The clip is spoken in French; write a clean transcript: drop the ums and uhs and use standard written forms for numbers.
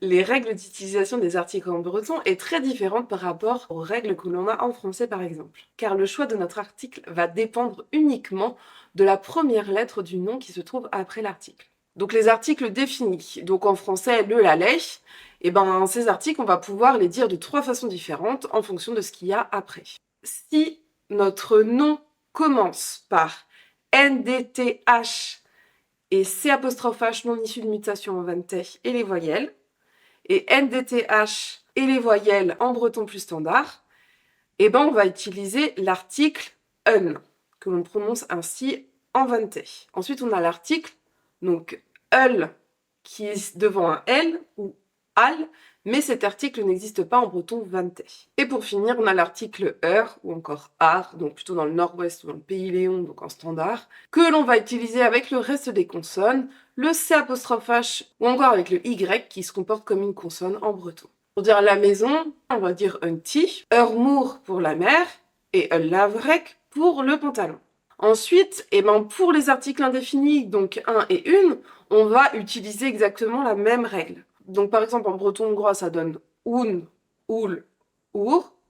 Les règles d'utilisation des articles en breton est très différente par rapport aux règles que l'on a en français par exemple. Car le choix de notre article va dépendre uniquement de la première lettre du nom qui se trouve après l'article. Donc les articles définis, donc en français le, la, les, et ben ces articles on va pouvoir les dire de 3 façons différentes en fonction de ce qu'il y a après. Si notre nom commence par NDTH et C'(H) non issu de mutation en vente et les voyelles, et NDTH et les voyelles en breton plus standard, et ben on va utiliser l'article un, que l'on prononce ainsi en vente. Ensuite, on a l'article, donc ul, qui est devant un L ou al, mais cet article n'existe pas en breton vente. Et pour finir, on a l'article ou encore ar, donc plutôt dans le nord-ouest ou dans le pays Léon, donc en standard, que l'on va utiliser avec le reste des consonnes, le C'(H) ou encore avec le Y qui se comporte comme une consonne en breton. Pour dire la maison, on va dire un ti, mour pour la mer et un lavrec pour le pantalon. Ensuite, pour les articles indéfinis, donc un et une, on va utiliser exactement la même règle. Donc par exemple en breton hongrois, ça donne un, ul, ur.